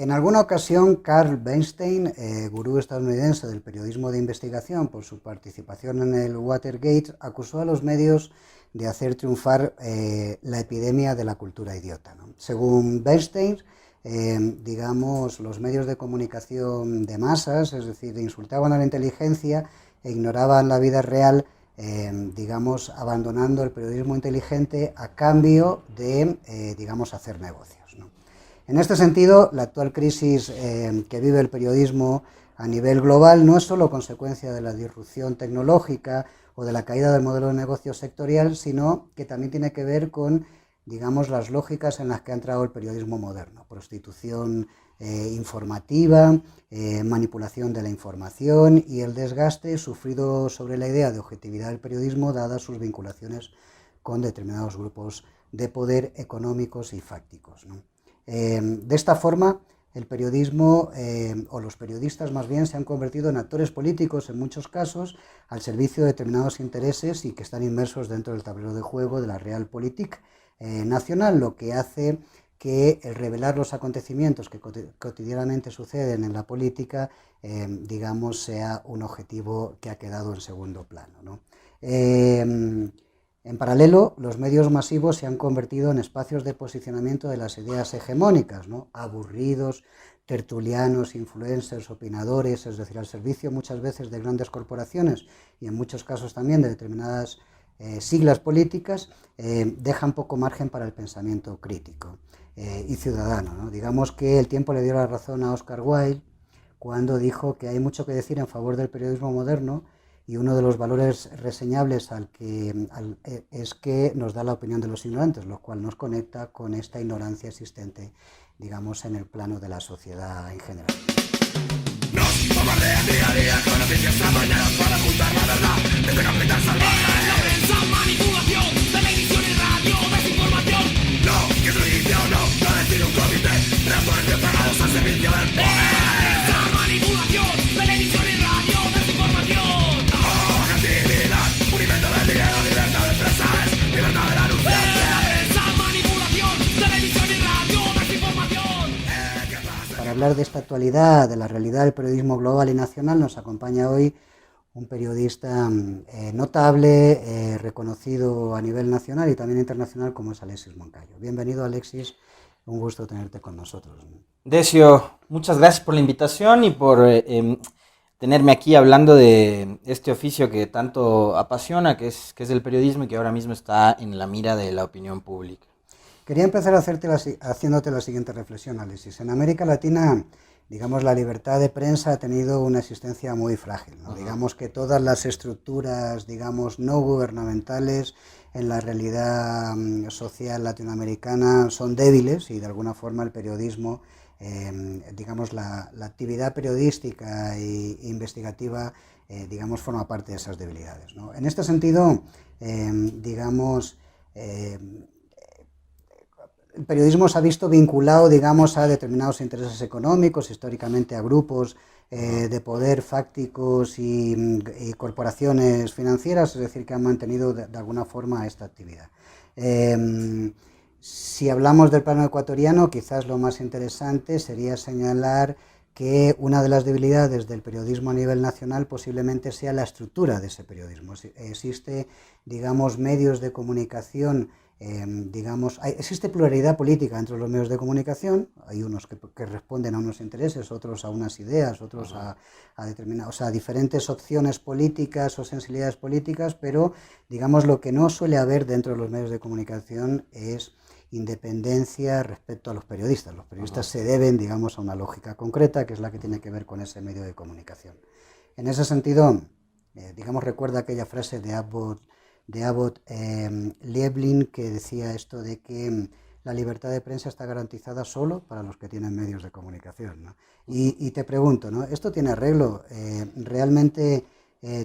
En alguna ocasión, Carl Bernstein, gurú estadounidense del periodismo de investigación por su participación en el Watergate, acusó a los medios de hacer triunfar la epidemia de la cultura idiota, ¿no? Según Bernstein, digamos, los medios de comunicación de masas, es decir, insultaban a la inteligencia e ignoraban la vida real, digamos, abandonando el periodismo inteligente a cambio de, digamos, hacer negocios, ¿no? En este sentido, la actual crisis que vive el periodismo a nivel global no es solo consecuencia de la disrupción tecnológica o de la caída del modelo de negocio sectorial, sino que también tiene que ver con, digamos, las lógicas en las que ha entrado el periodismo moderno: prostitución informativa, manipulación de la información y el desgaste sufrido sobre la idea de objetividad del periodismo, dadas sus vinculaciones con determinados grupos de poder económicos y fácticos, ¿no? De esta forma, el periodismo, o los periodistas más bien, se han convertido en actores políticos en muchos casos, al servicio de determinados intereses y que están inmersos dentro del tablero de juego de la Realpolitik nacional, lo que hace que el revelar los acontecimientos que cotidianamente suceden en la política, digamos, sea un objetivo que ha quedado en segundo plano, ¿no? En paralelo, los medios masivos se han convertido en espacios de posicionamiento de las ideas hegemónicas, ¿no? Aburridos, tertulianos, influencers, opinadores, es decir, al servicio muchas veces de grandes corporaciones y en muchos casos también de determinadas siglas políticas, dejan poco margen para el pensamiento crítico y ciudadano, ¿no? Digamos que el tiempo le dio la razón a Oscar Wilde cuando dijo que hay mucho que decir en favor del periodismo moderno, y uno de los valores reseñables es que nos da la opinión de los ignorantes, lo cual nos conecta con esta ignorancia existente, digamos, en el plano de la sociedad en general. Nos bombardean día a día con noticias amañadas para ocultar la verdad. Desde capital salvaje, la prensa, manipulación, televisión y radio, desinformación. No, que es religión, no, lo decide un comité de autores pagados al servicio del poder. Prensa, manipulación, televisión y radio, desinformación. Objetividad, un invento del dinero, libertad de expresa es libertad del anunciante. Prensa, manipulación, televisión y radio, desinformación. Para hablar de esta actualidad, de la realidad del periodismo global y nacional, nos acompaña hoy un periodista notable, reconocido a nivel nacional y también internacional, como es Alexis Moncayo. Bienvenido, Alexis, un gusto tenerte con nosotros. Decio, muchas gracias por la invitación y por tenerme aquí hablando de este oficio que tanto apasiona, que es el periodismo y que ahora mismo está en la mira de la opinión pública. Quería empezar haciéndote la siguiente reflexión, Alexis. En América Latina, digamos, la libertad de prensa ha tenido una existencia muy frágil, ¿no? Digamos que todas las estructuras, digamos, no gubernamentales en la realidad social latinoamericana son débiles y de alguna forma el periodismo, digamos, la actividad periodística e investigativa, digamos, forma parte de esas debilidades, ¿no? En este sentido, digamos, el periodismo se ha visto vinculado, digamos, a determinados intereses económicos, históricamente a grupos de poder fácticos y corporaciones financieras, es decir, que han mantenido de alguna forma esta actividad. Si hablamos del plano ecuatoriano, quizás lo más interesante sería señalar que una de las debilidades del periodismo a nivel nacional posiblemente sea la estructura de ese periodismo. Existe, digamos, medios de comunicación, digamos, existe pluralidad política entre los medios de comunicación. Hay unos que responden a unos intereses, otros a unas ideas, otros a determinados, o sea, a diferentes opciones políticas o sensibilidades políticas, pero, digamos, lo que no suele haber dentro de los medios de comunicación es independencia respecto a los periodistas. Los periodistas se deben, digamos, a una lógica concreta, que es la que tiene que ver con ese medio de comunicación. En ese sentido, digamos, recuerda aquella frase de Abbott Lieblin, que decía esto de que la libertad de prensa está garantizada solo para los que tienen medios de comunicación, ¿no? Y te pregunto, ¿no? ¿Esto tiene arreglo? ¿Realmente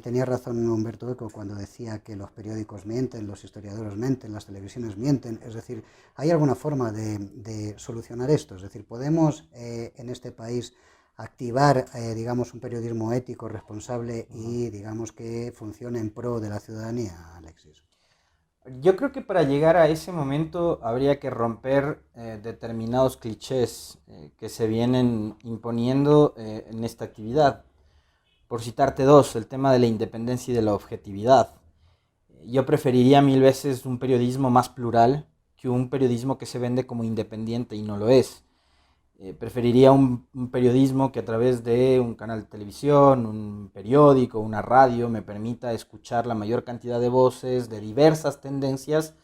tenía razón Humberto Eco cuando decía que los periódicos mienten, los historiadores mienten, las televisiones mienten? Es decir, ¿hay alguna forma de solucionar esto? Es decir, ¿podemos en este país activar, digamos, un periodismo ético, responsable y, digamos, que funcione en pro de la ciudadanía, Alexis? Yo creo que para llegar a ese momento habría que romper determinados clichés que se vienen imponiendo en esta actividad. Por citarte dos, el tema de la independencia y de la objetividad. Yo preferiría mil veces un periodismo más plural que un periodismo que se vende como independiente y no lo es. Preferiría un periodismo que a través de un canal de televisión, un periódico, una radio, me permita escuchar la mayor cantidad de voces, de diversas tendencias,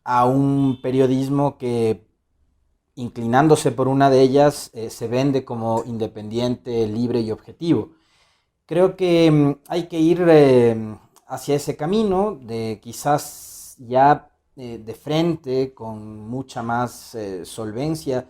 a un periodismo que, inclinándose por una de ellas, se vende como independiente, libre y objetivo. Creo que hay que ir hacia ese camino de quizás ya de frente, con mucha más solvencia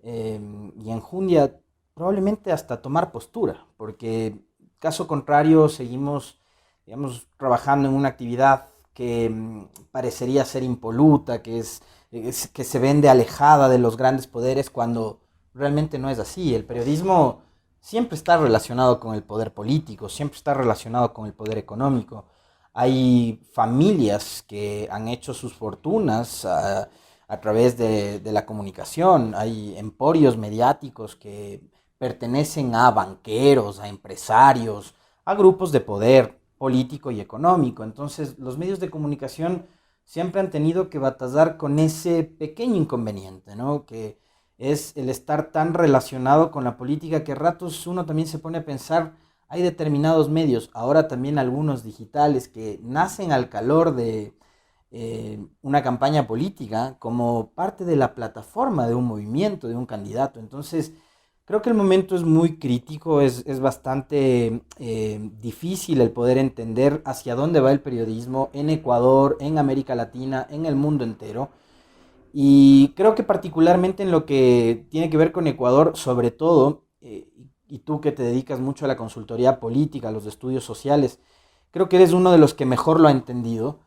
y enjundia, probablemente hasta tomar postura, porque caso contrario seguimos, digamos, trabajando en una actividad que parecería ser impoluta, que se vende alejada de los grandes poderes, cuando realmente no es así. El periodismo siempre está relacionado con el poder político, siempre está relacionado con el poder económico. Hay familias que han hecho sus fortunas a través de la comunicación, hay emporios mediáticos que pertenecen a banqueros, a empresarios, a grupos de poder político y económico. Entonces, los medios de comunicación siempre han tenido que batallar con ese pequeño inconveniente, ¿no? Que es el estar tan relacionado con la política que a ratos uno también se pone a pensar, hay determinados medios, ahora también algunos digitales, que nacen al calor de una campaña política como parte de la plataforma de un movimiento, de un candidato. Entonces, creo que el momento es muy crítico, es bastante difícil el poder entender hacia dónde va el periodismo en Ecuador, en América Latina, en el mundo entero. Y creo que particularmente en lo que tiene que ver con Ecuador, sobre todo, y tú que te dedicas mucho a la consultoría política, a los estudios sociales, creo que eres uno de los que mejor lo ha entendido.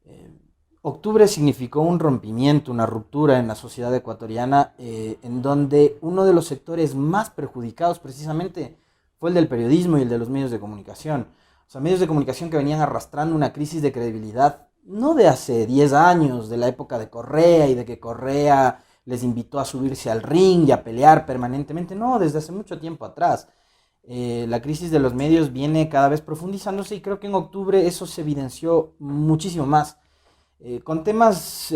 Eh, Octubre significó un rompimiento, una ruptura en la sociedad ecuatoriana, en donde uno de los sectores más perjudicados precisamente fue el del periodismo y el de los medios de comunicación. O sea, medios de comunicación que venían arrastrando una crisis de credibilidad, no de hace 10 años, de la época de Correa y de que Correa les invitó a subirse al ring y a pelear permanentemente, no, desde hace mucho tiempo atrás. La crisis de los medios viene cada vez profundizándose y creo que en octubre eso se evidenció muchísimo más. Con temas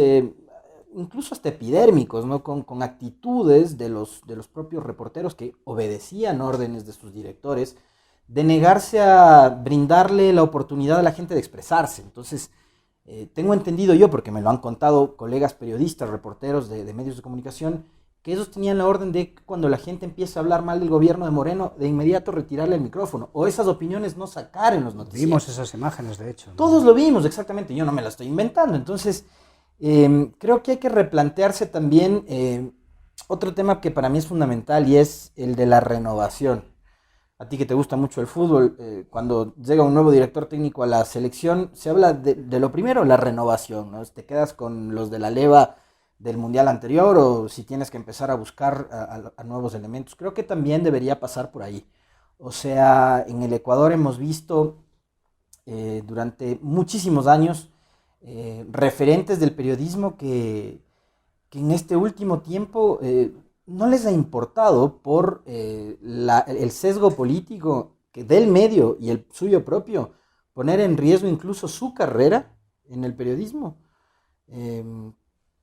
incluso hasta epidérmicos, ¿no? Con actitudes de los propios reporteros que obedecían órdenes de sus directores, de negarse a brindarle la oportunidad a la gente de expresarse. Entonces, tengo entendido yo, porque me lo han contado colegas periodistas, reporteros de medios de comunicación, que ellos tenían la orden de que cuando la gente empieza a hablar mal del gobierno de Moreno, de inmediato retirarle el micrófono, o esas opiniones no sacar en los noticieros. Vimos esas imágenes, de hecho, ¿no? Todos lo vimos, exactamente, yo no me la estoy inventando. Entonces, creo que hay que replantearse también otro tema que para mí es fundamental, y es el de la renovación. A ti que te gusta mucho el fútbol, cuando llega un nuevo director técnico a la selección, se habla de lo primero, la renovación, ¿no? Te quedas con los de la leva del mundial anterior, o si tienes que empezar a buscar a nuevos elementos. Creo que también debería pasar por ahí. O sea, en el Ecuador hemos visto durante muchísimos años referentes del periodismo que en este último tiempo no les ha importado por el sesgo político del medio y el suyo propio, poner en riesgo incluso su carrera en el periodismo,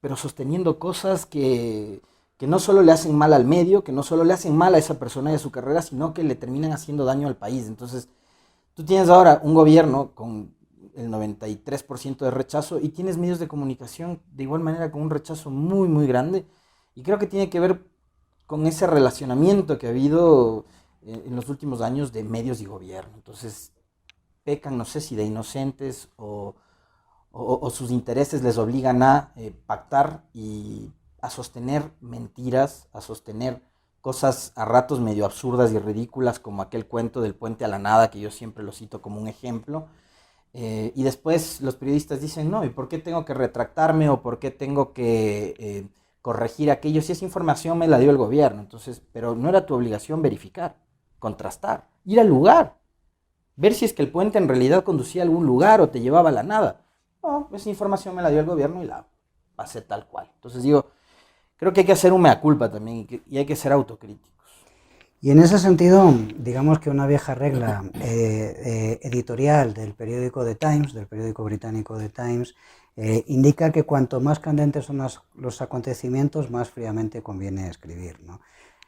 pero sosteniendo cosas que no solo le hacen mal al medio, que no solo le hacen mal a esa persona y a su carrera, sino que le terminan haciendo daño al país. Entonces, tú tienes ahora un gobierno con el 93% de rechazo y tienes medios de comunicación de igual manera con un rechazo muy, muy grande. Y creo que tiene que ver con ese relacionamiento que ha habido en los últimos años de medios y gobierno. Entonces, pecan, no sé si de inocentes o sus intereses les obligan a pactar y a sostener mentiras, a sostener cosas a ratos medio absurdas y ridículas, como aquel cuento del puente a la nada, que yo siempre lo cito como un ejemplo. Y después los periodistas dicen, no, ¿y por qué tengo que retractarme o por qué tengo que corregir aquello si esa información me la dio el gobierno? Entonces, pero no era tu obligación verificar, contrastar, ir al lugar, ver si es que el puente en realidad conducía a algún lugar o te llevaba a la nada. No, esa información me la dio el gobierno y la pasé tal cual. Entonces digo, creo que hay que hacer un mea culpa también y hay que ser autocríticos. Y en ese sentido, digamos que una vieja regla editorial del periódico The Times, del periódico británico The Times, indica que cuanto más candentes son los acontecimientos, más fríamente conviene escribir, ¿no?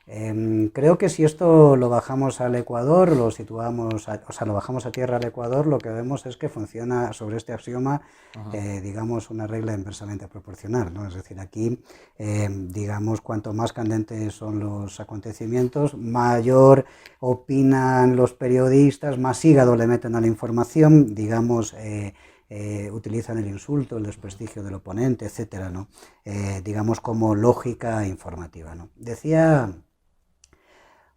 Creo que si esto lo bajamos al Ecuador, lo situamos, lo bajamos a tierra al Ecuador, lo que vemos es que funciona sobre este axioma, digamos, una regla inversamente proporcional, ¿no? Es decir, aquí, digamos, cuanto más candentes son los acontecimientos, mayor opinan los periodistas, más hígado le meten a la información, digamos, utilizan el insulto, el desprestigio del oponente, etcétera, ¿no? Digamos, como lógica informativa, ¿no? Decía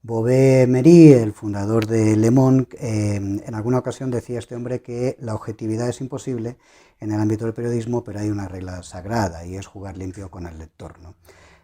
Bové-Méry, el fundador de Le Monde, en alguna ocasión decía este hombre que la objetividad es imposible en el ámbito del periodismo, pero hay una regla sagrada y es jugar limpio con el lector, ¿no?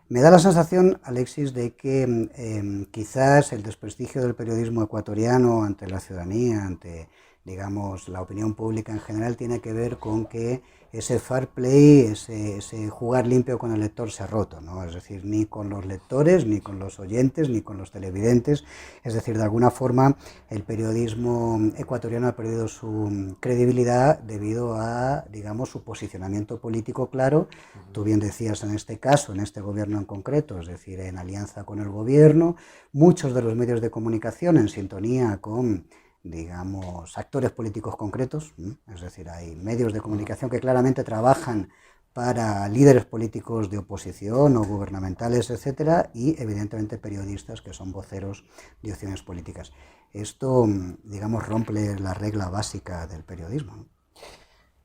Me da la sensación, Alexis, de que quizás el desprestigio del periodismo ecuatoriano ante la ciudadanía, ante, digamos, la opinión pública en general, tiene que ver con que ese fair play, ese jugar limpio con el lector se ha roto, ¿no? Es decir, ni con los lectores, ni con los oyentes, ni con los televidentes. Es decir, de alguna forma el periodismo ecuatoriano ha perdido su credibilidad debido a, digamos, su posicionamiento político claro. Tú bien decías en este caso, en este gobierno en concreto, es decir, en alianza con el gobierno, muchos de los medios de comunicación en sintonía con, digamos, actores políticos concretos, es decir, hay medios de comunicación que claramente trabajan para líderes políticos de oposición o gubernamentales, etcétera, y evidentemente periodistas que son voceros de opciones políticas. Esto, digamos, rompe la regla básica del periodismo, ¿no?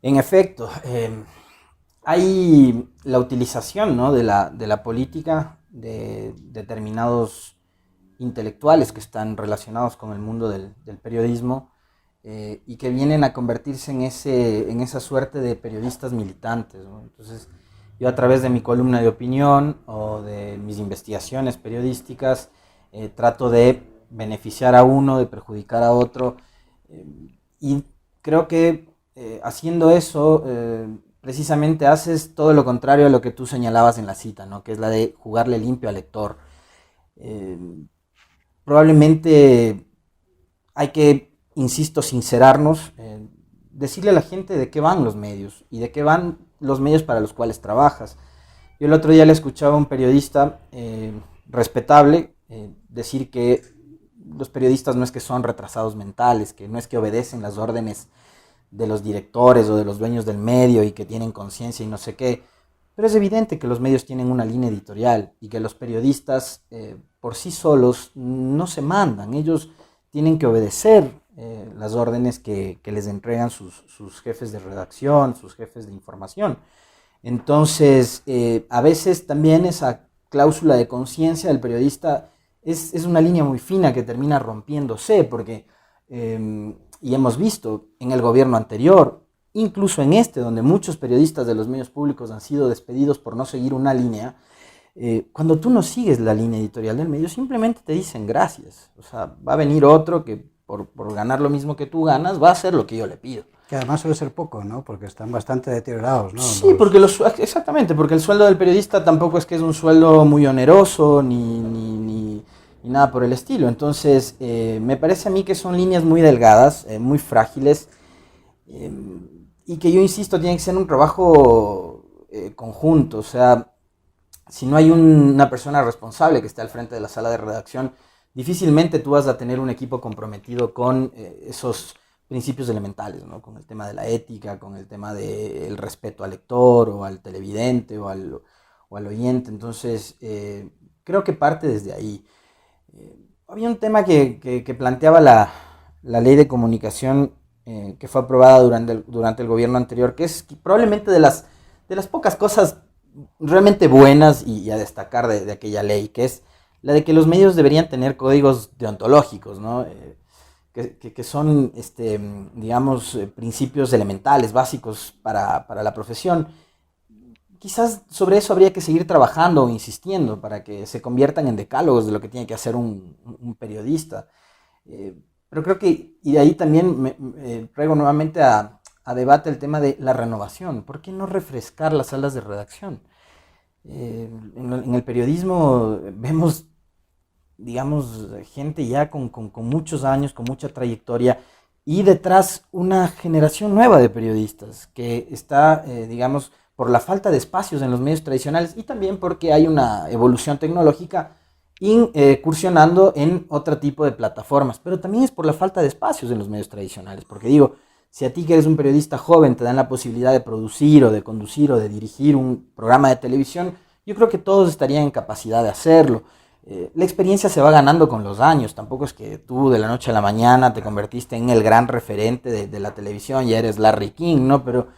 En efecto, hay la utilización, ¿no?, de la política de determinados intelectuales que están relacionados con el mundo del periodismo y que vienen a convertirse en esa suerte de periodistas militantes, ¿no? Entonces, yo a través de mi columna de opinión o de mis investigaciones periodísticas trato de beneficiar a uno, de perjudicar a otro, y creo que haciendo eso precisamente haces todo lo contrario a lo que tú señalabas en la cita, ¿no?, que es la de jugarle limpio al lector. Probablemente hay que, insisto, sincerarnos, decirle a la gente de qué van los medios y de qué van los medios para los cuales trabajas. Yo el otro día le escuchaba a un periodista respetable decir que los periodistas no es que son retrasados mentales, que no es que obedecen las órdenes de los directores o de los dueños del medio y que tienen conciencia y no sé qué. Pero es evidente que los medios tienen una línea editorial y que los periodistas por sí solos no se mandan. Ellos tienen que obedecer las órdenes que les entregan sus jefes de redacción, sus jefes de información. Entonces, a veces también esa cláusula de conciencia del periodista es una línea muy fina que termina rompiéndose, porque, y hemos visto en el gobierno anterior, incluso en este, donde muchos periodistas de los medios públicos han sido despedidos por no seguir una línea, cuando tú no sigues la línea editorial del medio, simplemente te dicen gracias. O sea, va a venir otro que por ganar lo mismo que tú ganas, va a hacer lo que yo le pido. Que además suele ser poco, ¿no? Porque están bastante deteriorados, ¿no? Sí, porque exactamente, porque el sueldo del periodista tampoco es que es un sueldo muy oneroso, ni nada por el estilo. Entonces, me parece a mí que son líneas muy delgadas, muy frágiles, y que yo insisto, tiene que ser un trabajo conjunto. O sea, si no hay una persona responsable que esté al frente de la sala de redacción, difícilmente tú vas a tener un equipo comprometido con esos principios elementales, ¿no? Con el tema de la ética, con el tema del respeto al lector o al televidente o al oyente. Entonces, creo que parte desde ahí. Había un tema que planteaba la ley de comunicación que fue aprobada durante el gobierno anterior, que es probablemente de las pocas cosas realmente buenas y a destacar de aquella ley, que es la de que los medios deberían tener códigos deontológicos, ¿no? Que son, digamos, principios elementales, básicos para la profesión. Quizás sobre eso habría que seguir trabajando o insistiendo para que se conviertan en decálogos de lo que tiene que hacer un periodista. Pero creo que, y de ahí también traigo nuevamente a a debate el tema de la renovación. ¿Por qué no refrescar las salas de redacción? En el periodismo vemos, digamos, gente ya con muchos años, con mucha trayectoria, y detrás una generación nueva de periodistas que está, digamos, por la falta de espacios en los medios tradicionales y también porque hay una evolución tecnológica incursionando en otro tipo de plataformas, pero también es por la falta de espacios en los medios tradicionales, porque digo, si a ti que eres un periodista joven te dan la posibilidad de producir o de conducir o de dirigir un programa de televisión, yo creo que todos estarían en capacidad de hacerlo. La experiencia se va ganando con los años, tampoco es que tú de la noche a la mañana te convertiste en el gran referente de la televisión, ya eres Larry King, ¿no? Pero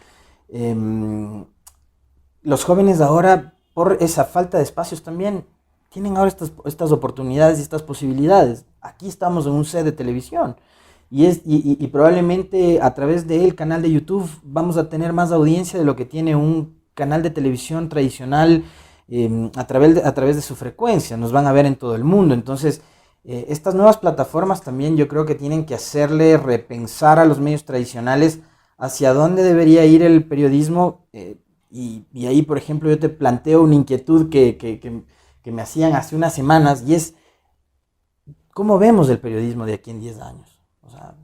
los jóvenes ahora, por esa falta de espacios también, tienen ahora estas oportunidades y estas posibilidades. Aquí estamos en un set de televisión y probablemente a través del canal de YouTube vamos a tener más audiencia de lo que tiene un canal de televisión tradicional a través de su frecuencia. Nos van a ver en todo el mundo. Entonces, estas nuevas plataformas también yo creo que tienen que hacerle repensar a los medios tradicionales hacia dónde debería ir el periodismo. Y ahí, por ejemplo, yo te planteo una inquietud que me hacían hace unas semanas, y es, ¿cómo vemos el periodismo de aquí en 10 años? O sea,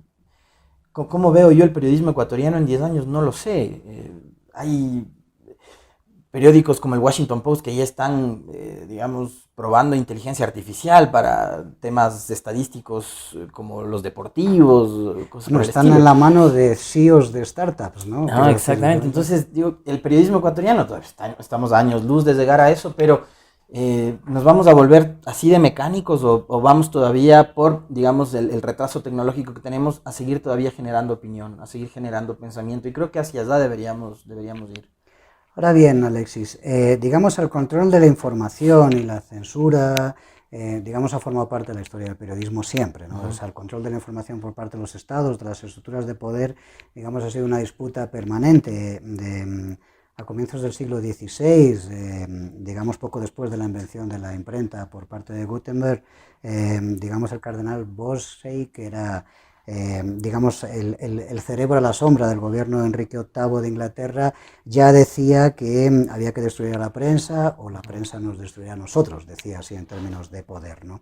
¿cómo veo yo el periodismo ecuatoriano en 10 años? No lo sé. Hay periódicos como el Washington Post que ya están, digamos, probando inteligencia artificial para temas estadísticos como los deportivos, cosas No, por el están estilo. en la mano de CEOs de startups, ¿no? No, exactamente. Entonces, digo, el periodismo ecuatoriano, todavía estamos a años luz de llegar a eso, pero ¿nos vamos a volver así de mecánicos o vamos todavía por, digamos, el retraso tecnológico que tenemos a seguir todavía generando opinión, a seguir generando pensamiento? Y creo que hacia allá deberíamos ir. Ahora bien, Alexis, digamos, el control de la información y la censura, digamos, ha formado parte de la historia del periodismo siempre, ¿no? O sea, el control de la información por parte de los estados, de las estructuras de poder, digamos, ha sido una disputa permanente a comienzos del siglo XVI, digamos, poco después de la invención de la imprenta por parte de Gutenberg, digamos, el cardenal Wolsey, que era digamos, el cerebro a la sombra del gobierno de Enrique VIII de Inglaterra, ya decía que había que destruir a la prensa o la prensa nos destruirá a nosotros, decía así en términos de poder, ¿no?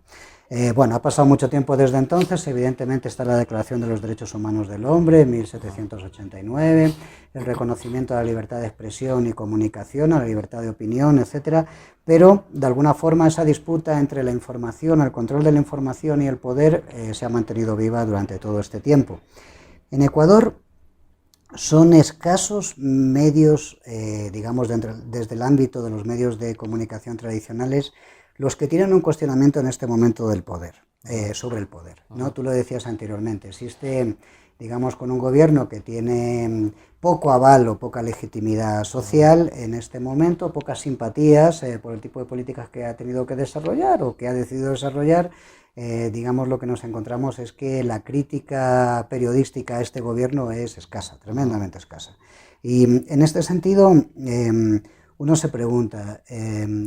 Bueno, ha pasado mucho tiempo desde entonces. Evidentemente está la Declaración de los Derechos Humanos del Hombre en 1789, el reconocimiento a la libertad de expresión y comunicación, a la libertad de opinión, etcétera, pero de alguna forma esa disputa entre la información, el control de la información y el poder se ha mantenido viva durante todo este tiempo. En Ecuador son escasos medios, digamos, desde el ámbito de los medios de comunicación tradicionales, los que tienen un cuestionamiento en este momento del poder, sobre el poder, ¿no? Tú lo decías anteriormente, existe, digamos, con un gobierno que tiene poco aval o poca legitimidad social en este momento, pocas simpatías por el tipo de políticas que ha tenido que desarrollar o que ha decidido desarrollar. Digamos, lo que nos encontramos es que la crítica periodística a este gobierno es escasa, tremendamente escasa. Y en este sentido, uno se pregunta,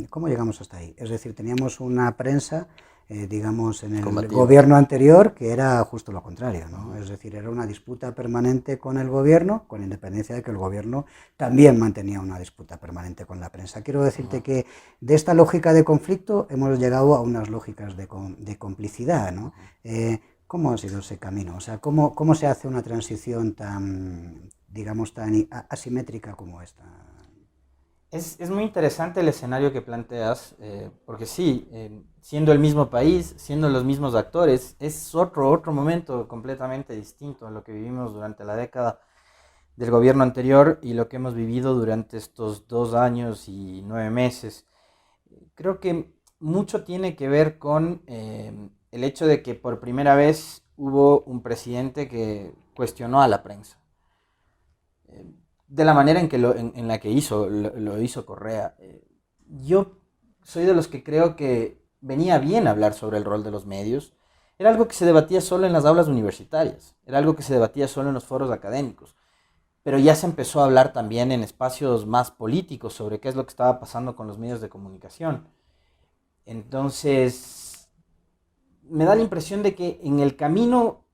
¿cómo llegamos hasta ahí? Es decir, teníamos una prensa, digamos, en el gobierno anterior que era justo lo contrario, ¿no? Es decir, era una disputa permanente con el gobierno, con independencia de que el gobierno también mantenía una disputa permanente con la prensa. Quiero decirte que de esta lógica de conflicto hemos llegado a unas lógicas de complicidad, ¿no? ¿Cómo ha sido ese camino? O sea, ¿cómo se hace una transición tan, digamos, tan asimétrica como esta? Es muy interesante el escenario que planteas, porque sí, siendo el mismo país, siendo los mismos actores, es otro momento completamente distinto a lo que vivimos durante la década del gobierno anterior y lo que hemos vivido durante estos 2 años y 9 meses. Creo que mucho tiene que ver con el hecho de que por primera vez hubo un presidente que cuestionó a la prensa. De la manera en la que lo hizo Correa. Yo soy de los que creo que venía bien hablar sobre el rol de los medios. Era algo que se debatía solo en las aulas universitarias, era algo que se debatía solo en los foros académicos, pero ya se empezó a hablar también en espacios más políticos sobre qué es lo que estaba pasando con los medios de comunicación. Entonces, me da la impresión de que en el camino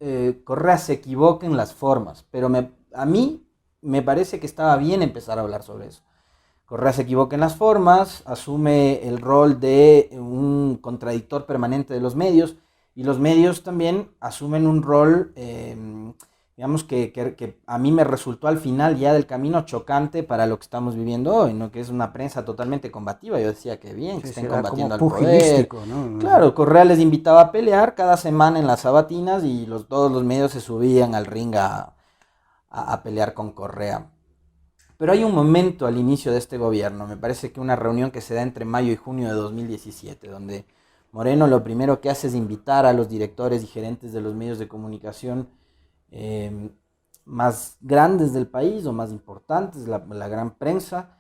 Correa se equivoca en las formas, pero a mí me parece que estaba bien empezar a hablar sobre eso. Correa se equivoca en las formas, asume el rol de un contradictor permanente de los medios, y los medios también asumen un rol, digamos, que a mí me resultó al final ya del camino chocante para lo que estamos viviendo hoy, ¿no? Que es una prensa totalmente combativa. Yo decía que bien, que Sí, estén era combatiendo como al poder. pugilístico, ¿no? Claro, Correa les invitaba a pelear cada semana en las sabatinas y todos los medios se subían al ring a pelear con Correa. Pero hay un momento al inicio de este gobierno, me parece que una reunión que se da entre mayo y junio de 2017, donde Moreno lo primero que hace es invitar a los directores y gerentes de los medios de comunicación eh, más grandes del país o más importantes, la gran prensa,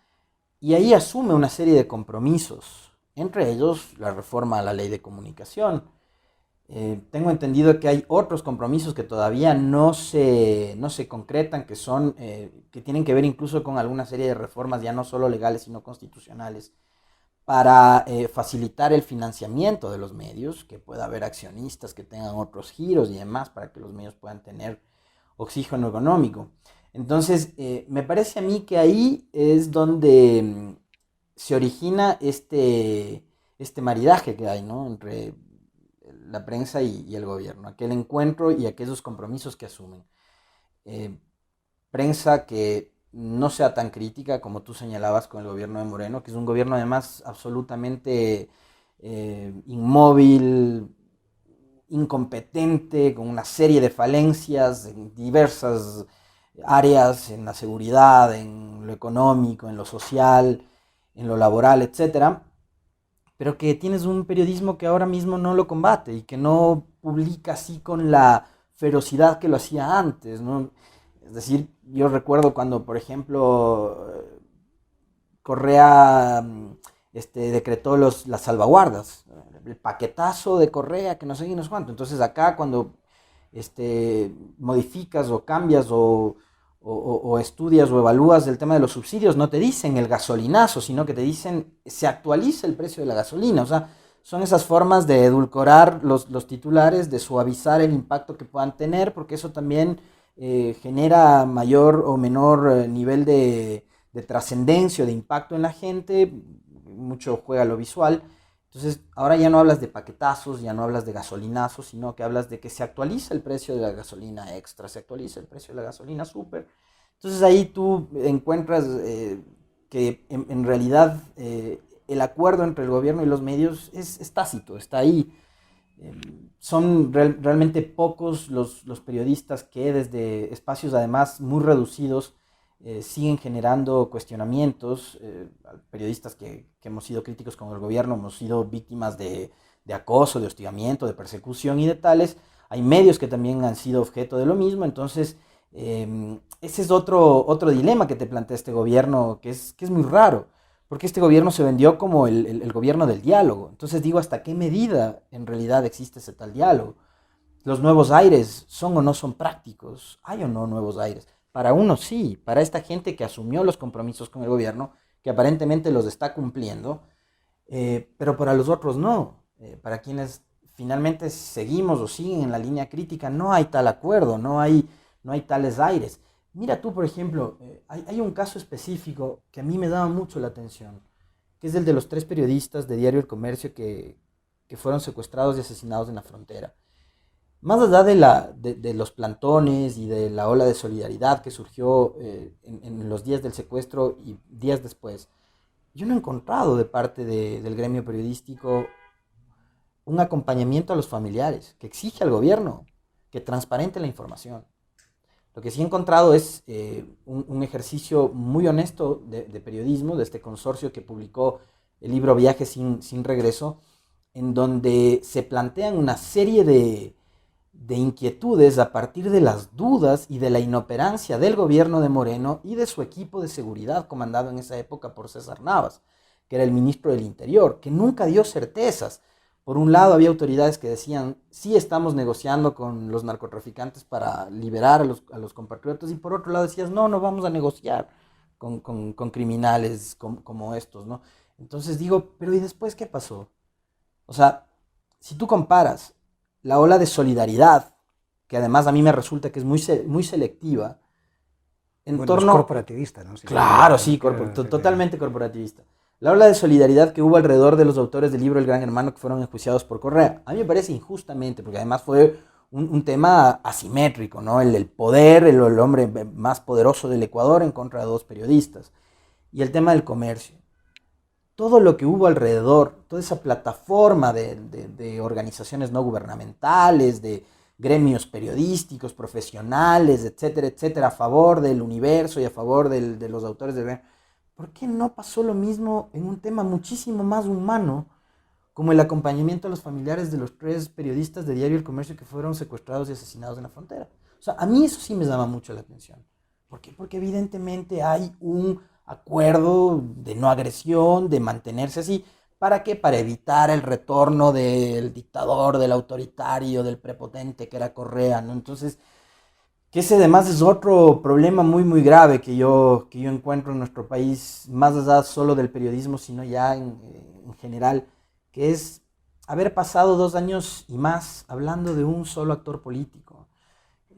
y ahí asume una serie de compromisos, entre ellos la reforma a la ley de comunicación. Tengo entendido que hay otros compromisos que todavía no se concretan, que son, que tienen que ver incluso con alguna serie de reformas ya no solo legales, sino constitucionales, para facilitar el financiamiento de los medios, que pueda haber accionistas que tengan otros giros y demás, para que los medios puedan tener oxígeno económico. Entonces, me parece a mí que ahí es donde se origina este maridaje que hay, ¿no? Entre la prensa y el gobierno, aquel encuentro y aquellos compromisos que asumen. Eh, Prensa que no sea tan crítica como tú señalabas con el gobierno de Moreno, que es un gobierno además absolutamente inmóvil, incompetente, con una serie de falencias en diversas áreas, en la seguridad, en lo económico, en lo social, en lo laboral, etcétera, pero que tienes un periodismo que ahora mismo no lo combate y que no publica así con la ferocidad que lo hacía antes, ¿no? Es decir, yo recuerdo cuando, por ejemplo, Correa decretó las salvaguardas, el paquetazo de Correa, que no sé qué, no sé cuánto. Entonces acá cuando modificas o cambias o estudias o evalúas el tema de los subsidios, no te dicen el gasolinazo, sino que te dicen se actualiza el precio de la gasolina. O sea, son esas formas de edulcorar los titulares, de suavizar el impacto que puedan tener, porque eso también genera mayor o menor nivel de trascendencia, de impacto en la gente, mucho juega lo visual. Entonces, ahora ya no hablas de paquetazos, ya no hablas de gasolinazos, sino que hablas de que se actualiza el precio de la gasolina extra, se actualiza el precio de la gasolina super. Entonces ahí tú encuentras que en realidad el acuerdo entre el gobierno y los medios es tácito, está ahí. Son realmente pocos los periodistas que desde espacios además muy reducidos siguen generando cuestionamientos. Periodistas que hemos sido críticos con el gobierno, hemos sido víctimas de acoso, de hostigamiento, de persecución y de tales. Hay medios que también han sido objeto de lo mismo. Entonces, ese es otro dilema que te plantea este gobierno, que es muy raro, porque este gobierno se vendió como el gobierno del diálogo. Entonces digo, ¿hasta qué medida en realidad existe ese tal diálogo? ¿Los nuevos aires son o no son prácticos? ¿Hay o no nuevos aires? Para uno sí, para esta gente que asumió los compromisos con el gobierno, que aparentemente los está cumpliendo, pero para los otros no. Para quienes finalmente seguimos o siguen en la línea crítica, no hay tal acuerdo, no hay tales aires. Mira tú, por ejemplo, hay un caso específico que a mí me daba mucho la atención, que es el de los 3 periodistas de Diario El Comercio que fueron secuestrados y asesinados en la frontera. Más allá de los plantones y de la ola de solidaridad que surgió en los días del secuestro y días después, yo no he encontrado de parte del gremio periodístico un acompañamiento a los familiares que exige al gobierno que transparente la información. Lo que sí he encontrado es un ejercicio muy honesto de periodismo, de este consorcio que publicó el libro Viaje sin regreso, en donde se plantean una serie de inquietudes a partir de las dudas y de la inoperancia del gobierno de Moreno y de su equipo de seguridad comandado en esa época por César Navas, que era el ministro del Interior, que nunca dio certezas. Por un lado había autoridades que decían, sí estamos negociando con los narcotraficantes para liberar a los compatriotas, y por otro lado decías, no vamos a negociar con criminales como estos, ¿no? Entonces digo, pero ¿y después qué pasó? O sea, si tú comparas la ola de solidaridad, que además a mí me resulta que es muy selectiva, en Bueno, torno... es corporativista, ¿no? Claro, sí, totalmente corporativista. La ola de solidaridad que hubo alrededor de los autores del libro El Gran Hermano que fueron enjuiciados por Correa, a mí me parece injustamente, porque además fue un tema asimétrico, ¿no? El poder, el hombre más poderoso del Ecuador en contra de dos periodistas. Y el tema del comercio. Todo lo que hubo alrededor, toda esa plataforma de organizaciones no gubernamentales, de gremios periodísticos, profesionales, etcétera, etcétera, a favor del universo y a favor de los autores de... ¿Por qué no pasó lo mismo en un tema muchísimo más humano, como el acompañamiento a los familiares de los 3 periodistas de Diario El Comercio que fueron secuestrados y asesinados en la frontera? O sea, a mí eso sí me llama mucho la atención. ¿Por qué? Porque evidentemente hay un acuerdo de no agresión, de mantenerse así. ¿Para qué? Para evitar el retorno del dictador, del autoritario, del prepotente que era Correa, ¿no? Entonces, que ese además es otro problema muy, muy grave que yo encuentro en nuestro país, más allá solo del periodismo, sino ya en general, que es haber pasado 2 años y más hablando de un solo actor político.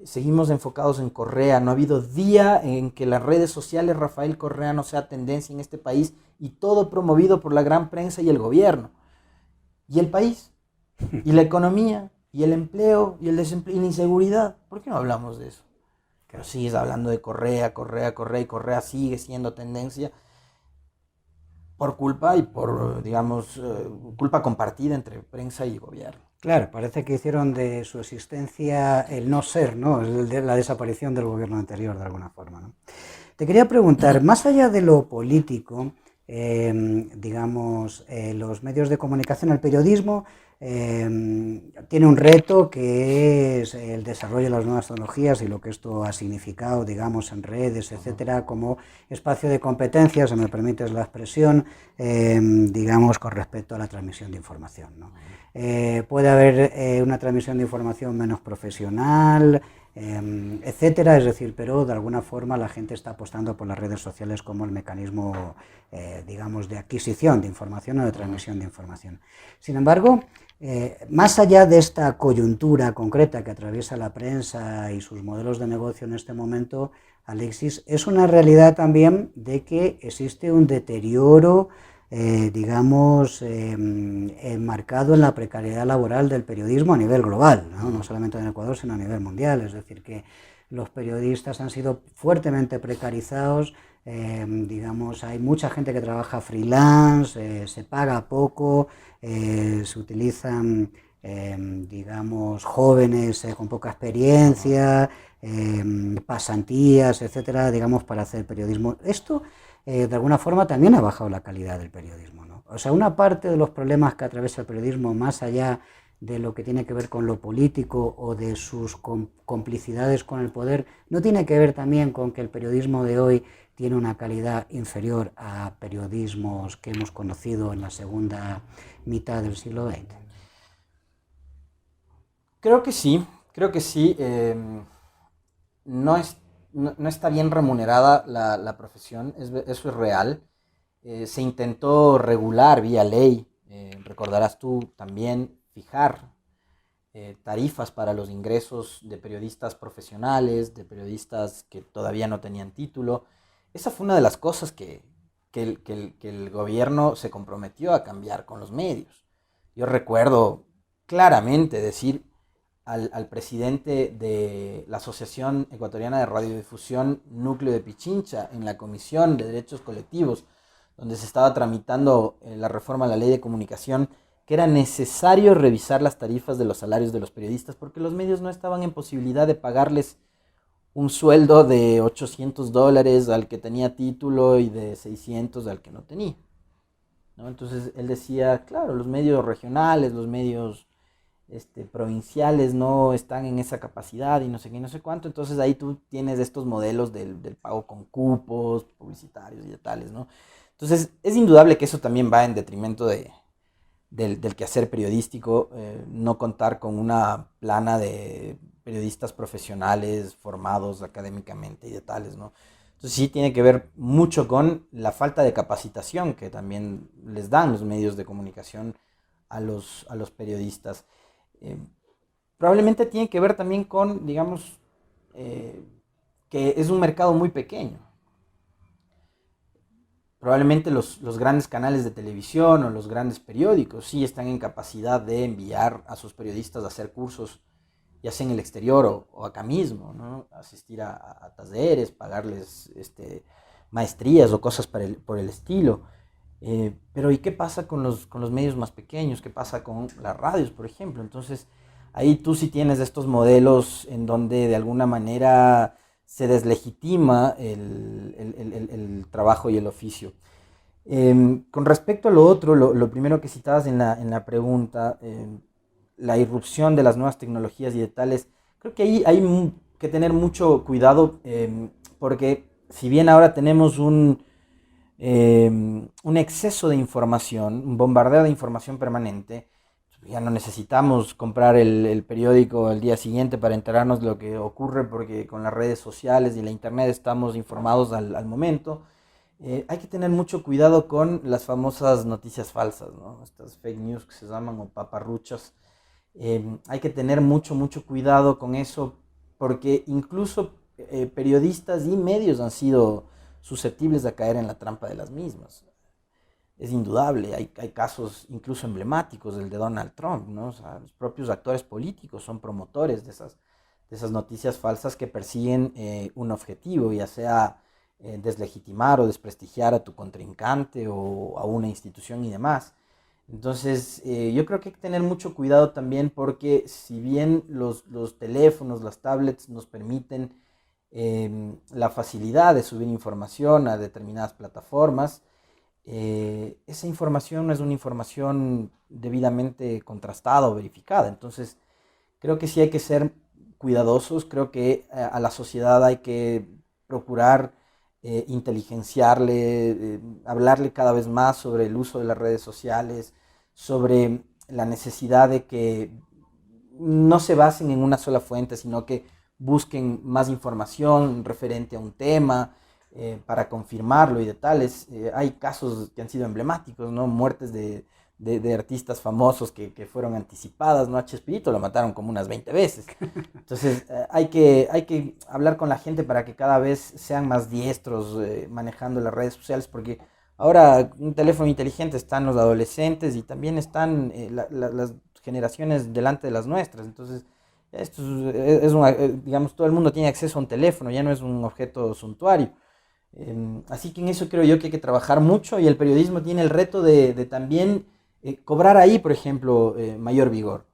Seguimos enfocados en Correa, no ha habido día en que las redes sociales Rafael Correa no sea tendencia en este país, y todo promovido por la gran prensa y el gobierno. ¿Y el país? ¿Y la economía? ¿Y el empleo? ¿Y el desempleo? ¿Y la inseguridad? ¿Por qué no hablamos de eso? Pero sigues hablando de Correa, Correa, Correa, y Correa sigue siendo tendencia por culpa y por, digamos, culpa compartida entre prensa y gobierno. Claro, parece que hicieron de su existencia el no ser, ¿no? El de la desaparición del gobierno anterior, de alguna forma, ¿no? Te quería preguntar, más allá de lo político, digamos, los medios de comunicación, el periodismo, tiene un reto que es el desarrollo de las nuevas tecnologías y lo que esto ha significado, digamos, en redes, etcétera, como espacio de competencia, si me permites la expresión, digamos, con respecto a la transmisión de información, ¿no? Puede haber una transmisión de información menos profesional, etcétera, es decir, pero de alguna forma la gente está apostando por las redes sociales como el mecanismo, digamos, de adquisición de información o de transmisión de información. Sin embargo, más allá de esta coyuntura concreta que atraviesa la prensa y sus modelos de negocio en este momento, Alexis, es una realidad también de que existe un deterioro, digamos, enmarcado en la precariedad laboral del periodismo a nivel global, ¿no? No solamente en Ecuador, sino a nivel mundial. Es decir, que los periodistas han sido fuertemente precarizados, digamos, hay mucha gente que trabaja freelance, se paga poco, se utilizan, digamos, jóvenes con poca experiencia, pasantías, etcétera, digamos, para hacer periodismo. Esto de alguna forma también ha bajado la calidad del periodismo, ¿no? O sea, una parte de los problemas que atraviesa el periodismo, más allá de lo que tiene que ver con lo político o de sus complicidades con el poder, no tiene que ver también con que el periodismo de hoy tiene una calidad inferior a periodismos que hemos conocido en la segunda mitad del siglo XX. Creo que sí, creo que sí. No, no está bien remunerada la profesión, eso es real. Se intentó regular vía ley, recordarás tú también, fijar tarifas para los ingresos de periodistas profesionales, de periodistas que todavía no tenían título. Esa fue una de las cosas que el gobierno se comprometió a cambiar con los medios. Yo recuerdo claramente decir al presidente de la Asociación Ecuatoriana de Radiodifusión, Núcleo de Pichincha, en la Comisión de Derechos Colectivos, donde se estaba tramitando la reforma a la Ley de Comunicación, que era necesario revisar las tarifas de los salarios de los periodistas, porque los medios no estaban en posibilidad de pagarles un sueldo de $800 al que tenía título y de 600 al que no tenía, ¿no? Entonces él decía, claro, los medios regionales, los medios provinciales no están en esa capacidad y no sé qué, no sé cuánto. Entonces ahí tú tienes estos modelos del pago con cupos publicitarios y de tales, ¿no? Entonces es indudable que eso también va en detrimento del quehacer periodístico, no contar con una plana de periodistas profesionales formados académicamente y de tales, ¿no? Entonces sí tiene que ver mucho con la falta de capacitación que también les dan los medios de comunicación a los periodistas. Probablemente tiene que ver también con, digamos, que que es un mercado muy pequeño. Probablemente los grandes canales de televisión o los grandes periódicos sí están en capacidad de enviar a sus periodistas a hacer cursos, ya sea en el exterior o acá mismo, ¿no? Asistir a talleres, pagarles maestrías o cosas por el estilo. Pero ¿y qué pasa con los medios más pequeños? ¿Qué pasa con las radios, por ejemplo? Entonces, ahí tú sí tienes estos modelos en donde de alguna manera se deslegitima el trabajo y el oficio. Con respecto a lo otro, lo primero que citabas en la pregunta, la irrupción de las nuevas tecnologías digitales, creo que ahí hay que tener mucho cuidado, porque si bien ahora tenemos un exceso de información, un bombardeo de información permanente, ya no necesitamos comprar el periódico el día siguiente para enterarnos de lo que ocurre, porque con las redes sociales y la internet estamos informados al momento. Hay que tener mucho cuidado con las famosas noticias falsas, ¿no? Estas fake news que se llaman o paparruchas. Hay que tener mucho cuidado con eso, porque incluso periodistas y medios han sido susceptibles de caer en la trampa de las mismas. Es indudable, hay casos incluso emblemáticos, el de Donald Trump, ¿no? O sea, los propios actores políticos son promotores de esas noticias falsas que persiguen un objetivo, ya sea deslegitimar o desprestigiar a tu contrincante o a una institución y demás. Entonces, yo creo que hay que tener mucho cuidado también, porque si bien los teléfonos, las tablets nos permiten la facilidad de subir información a determinadas plataformas, esa información no es una información debidamente contrastada o verificada. Entonces, creo que sí hay que ser cuidadosos, creo que a la sociedad hay que procurar inteligenciarle, hablarle cada vez más sobre el uso de las redes sociales, sobre la necesidad de que no se basen en una sola fuente, sino que busquen más información referente a un tema para confirmarlo y de tales. Hay casos que han sido emblemáticos, ¿no? Muertes de artistas famosos que fueron anticipadas, ¿no? A Chespirito lo mataron como unas 20 veces. Entonces hay que hablar con la gente para que cada vez sean más diestros manejando las redes sociales, porque ahora un teléfono inteligente están los adolescentes y también están las generaciones delante de las nuestras. Entonces esto digamos, todo el mundo tiene acceso a un teléfono, ya no es un objeto suntuario. Así que en eso creo yo que hay que trabajar mucho, y el periodismo tiene el reto de también cobrar ahí, por ejemplo, mayor vigor.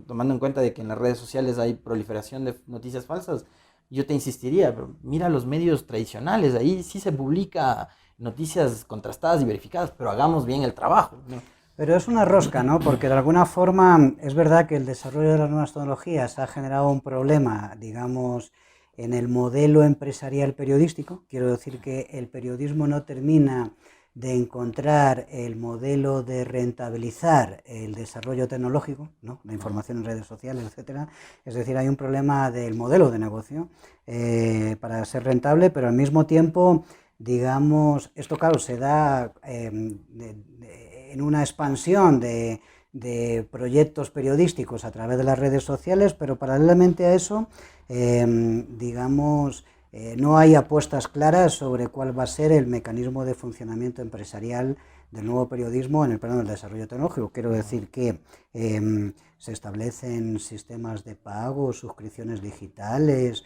Tomando en cuenta de que en las redes sociales hay proliferación de noticias falsas, yo te insistiría, pero mira los medios tradicionales, ahí sí se publica noticias contrastadas y verificadas, pero hagamos bien el trabajo, ¿no? Pero es una rosca, ¿no? Porque de alguna forma es verdad que el desarrollo de las nuevas tecnologías ha generado un problema, digamos, en el modelo empresarial periodístico. Quiero decir que el periodismo no termina de encontrar el modelo de rentabilizar el desarrollo tecnológico, ¿no? La información en redes sociales, etcétera. Es decir, hay un problema del modelo de negocio para ser rentable, pero al mismo tiempo, digamos, esto claro se da en una expansión de proyectos periodísticos a través de las redes sociales, pero paralelamente a eso, digamos, no hay apuestas claras sobre cuál va a ser el mecanismo de funcionamiento empresarial del nuevo periodismo en el plano del desarrollo tecnológico. Quiero decir que se establecen sistemas de pago, suscripciones digitales,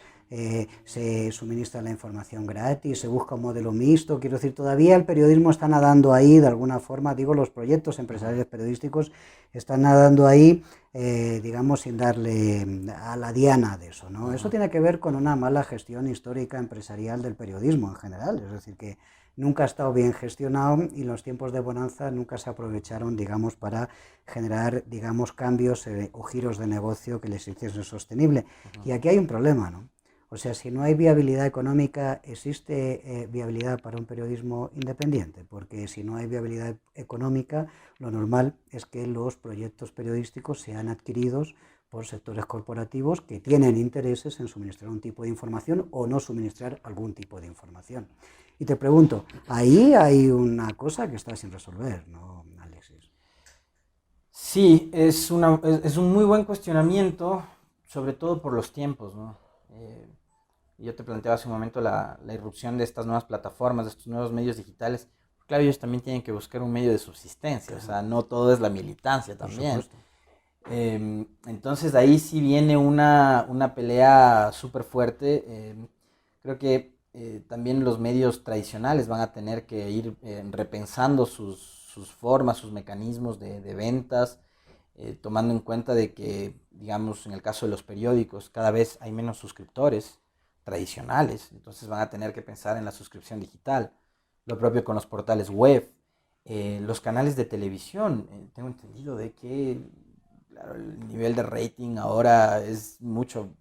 se suministra la información gratis, se busca un modelo mixto. Quiero decir, todavía el periodismo está nadando ahí de alguna forma, digo, los proyectos empresariales periodísticos están nadando ahí, digamos, sin darle a la diana de eso, ¿no? Eso tiene que ver con una mala gestión histórica empresarial del periodismo en general, es decir, que nunca ha estado bien gestionado, y los tiempos de bonanza nunca se aprovecharon, digamos, para generar, digamos, cambios o giros de negocio que les hiciesen sostenible. Y aquí hay un problema, ¿no? O sea, si no hay viabilidad económica, ¿existe viabilidad para un periodismo independiente? Porque si no hay viabilidad económica, lo normal es que los proyectos periodísticos sean adquiridos por sectores corporativos que tienen intereses en suministrar un tipo de información o no suministrar algún tipo de información. Y te pregunto, ahí hay una cosa que está sin resolver, ¿no, Alexis? Sí, es un muy buen cuestionamiento, sobre todo por los tiempos, ¿no? yo te planteaba hace un momento la irrupción de estas nuevas plataformas, de estos nuevos medios digitales. Claro, ellos también tienen que buscar un medio de subsistencia, o sea, no todo es la militancia también. Entonces ahí sí viene una pelea súper fuerte. Creo que también los medios tradicionales van a tener que ir repensando sus formas, sus mecanismos de ventas, tomando en cuenta de que, digamos, en el caso de los periódicos, cada vez hay menos suscriptores tradicionales, entonces van a tener que pensar en la suscripción digital. Lo propio con los portales web, los canales de televisión. Tengo entendido de que, claro, el nivel de rating ahora es mucho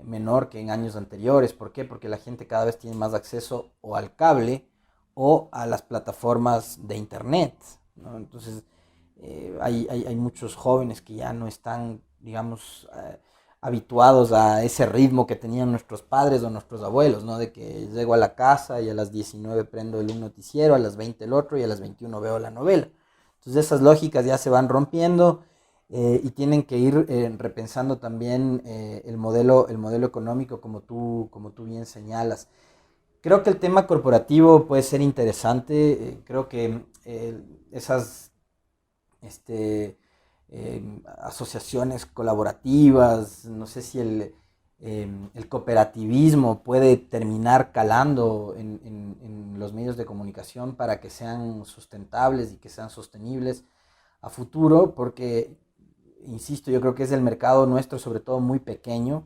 menor que en años anteriores. ¿Por qué? Porque la gente cada vez tiene más acceso o al cable o a las plataformas de internet, ¿no? Entonces, hay muchos jóvenes que ya no están, digamos, habituados a ese ritmo que tenían nuestros padres o nuestros abuelos, ¿no? De que llego a la casa y a las 19 prendo un noticiero, a las 20 el otro y a las 21 veo la novela. Entonces esas lógicas ya se van rompiendo y tienen que ir repensando también el modelo económico como tú bien señalas. Creo que el tema corporativo puede ser interesante. Creo que esas asociaciones colaborativas, no sé si el cooperativismo puede terminar calando en los medios de comunicación para que sean sustentables y que sean sostenibles a futuro, porque, insisto, yo creo que es el mercado nuestro sobre todo muy pequeño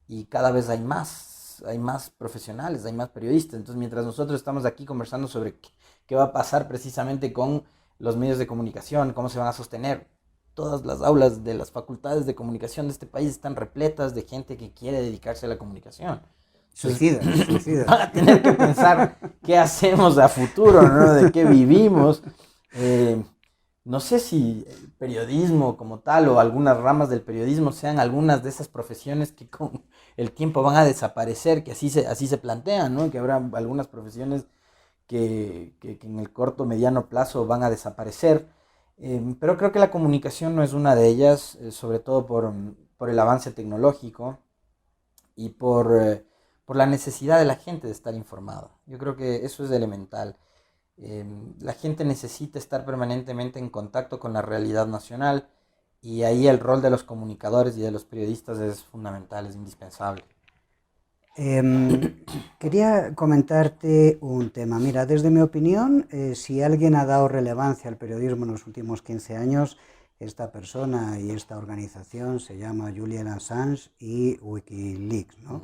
y cada vez hay más profesionales, hay más periodistas. Entonces, mientras nosotros estamos aquí conversando sobre qué va a pasar precisamente con los medios de comunicación, cómo se van a sostener, todas las aulas de las facultades de comunicación de este país están repletas de gente que quiere dedicarse a la comunicación. Suicida. Van a tener que pensar qué hacemos a futuro, ¿no? De qué vivimos. No sé si el periodismo como tal o algunas ramas del periodismo sean algunas de esas profesiones que con el tiempo van a desaparecer, que así se plantean, ¿no? Que habrá algunas profesiones que en el corto mediano plazo van a desaparecer. Pero creo que la comunicación no es una de ellas, sobre todo por el avance tecnológico y por la necesidad de la gente de estar informada. Yo creo que eso es elemental. La gente necesita estar permanentemente en contacto con la realidad nacional y ahí el rol de los comunicadores y de los periodistas es fundamental, es indispensable. Quería comentarte un tema. Mira, desde mi opinión, si alguien ha dado relevancia al periodismo en los últimos 15 años, esta persona y esta organización se llama Julian Assange y Wikileaks, ¿no?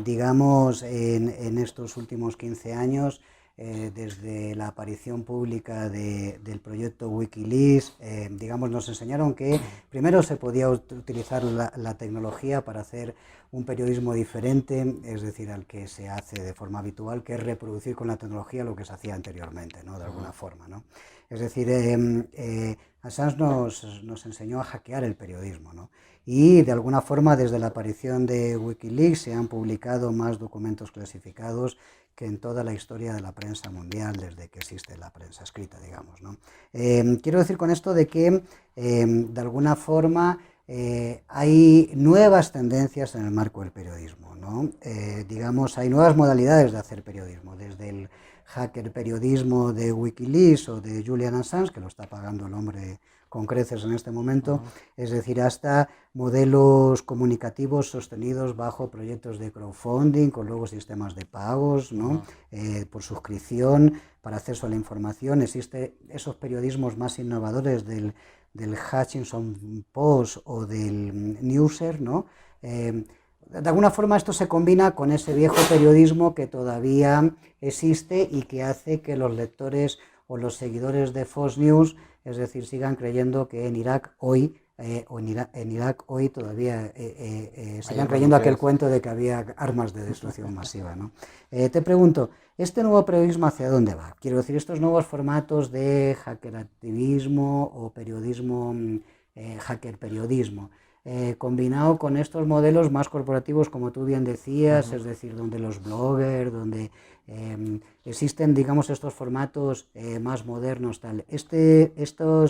Digamos, en estos últimos 15 años, desde la aparición pública del proyecto Wikileaks, digamos, nos enseñaron que primero se podía utilizar la tecnología para hacer un periodismo diferente, es decir, al que se hace de forma habitual, que es reproducir con la tecnología lo que se hacía anteriormente, ¿no? De alguna forma, ¿no? Es decir, Assange nos enseñó a hackear el periodismo, ¿no? Y de alguna forma, desde la aparición de Wikileaks, se han publicado más documentos clasificados que en toda la historia de la prensa mundial, desde que existe la prensa escrita, digamos, ¿no? Quiero decir con esto de que, de alguna forma, hay nuevas tendencias en el marco del periodismo, ¿no? Digamos, hay nuevas modalidades de hacer periodismo, desde el hacker periodismo de Wikileaks o de Julian Assange, que lo está pagando el hombre con creces en este momento, es decir, hasta modelos comunicativos sostenidos bajo proyectos de crowdfunding, con luego sistemas de pagos, ¿no? Por suscripción, para acceso a la información. Existen esos periodismos más innovadores del Huffington Post o del Newser, ¿no? De alguna forma esto se combina con ese viejo periodismo que todavía existe y que hace que los lectores o los seguidores de Fox News, es decir, sigan creyendo que en Irak hoy en Irak hoy todavía sigan creyendo aquel cuento de que había armas de destrucción masiva, ¿no? Te pregunto, ¿este nuevo periodismo hacia dónde va? Quiero decir, estos nuevos formatos de hackeractivismo o periodismo, hacker periodismo, combinado con estos modelos más corporativos, como tú bien decías, es decir, donde los bloggers, donde existen, digamos, estos formatos más modernos, tal. Esto,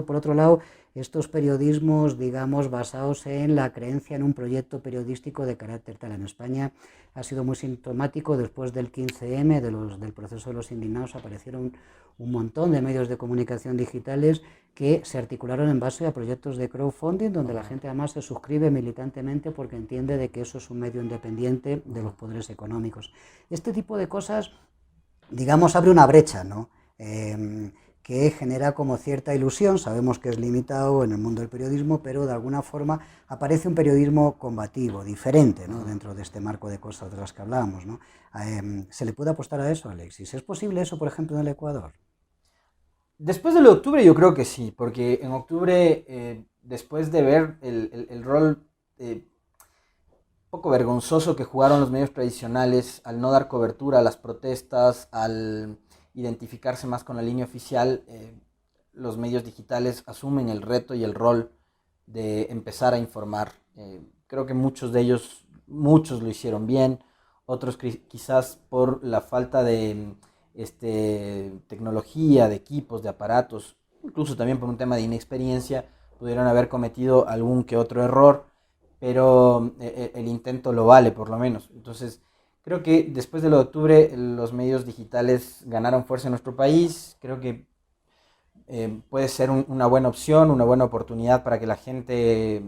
por otro lado, estos periodismos, digamos, basados en la creencia en un proyecto periodístico de carácter tal. En España ha sido muy sintomático, después del 15M, del proceso de los indignados, aparecieron un montón de medios de comunicación digitales que se articularon en base a proyectos de crowdfunding, donde la gente además se suscribe militantemente porque entiende de que eso es un medio independiente de los poderes económicos. Este tipo de cosas, digamos, abre una brecha, ¿no? Que genera como cierta ilusión. Sabemos que es limitado en el mundo del periodismo, pero de alguna forma aparece un periodismo combativo, diferente, ¿no? Dentro de este marco de cosas de las que hablábamos, ¿no? ¿Se le puede apostar a eso, Alexis? ¿Es posible eso, por ejemplo, en el Ecuador? Después de lo de octubre yo creo que sí, porque en octubre, después de ver el rol poco vergonzoso que jugaron los medios tradicionales al no dar cobertura a las protestas, al identificarse más con la línea oficial, los medios digitales asumen el reto y el rol de empezar a informar. Creo que muchos de ellos, muchos lo hicieron bien, otros quizás por la falta de tecnología, de equipos, de aparatos, incluso también por un tema de inexperiencia, pudieron haber cometido algún que otro error, pero el intento lo vale por lo menos. Entonces, creo que después de lo de octubre los medios digitales ganaron fuerza en nuestro país. Creo que puede ser una buena opción, una buena oportunidad para que la gente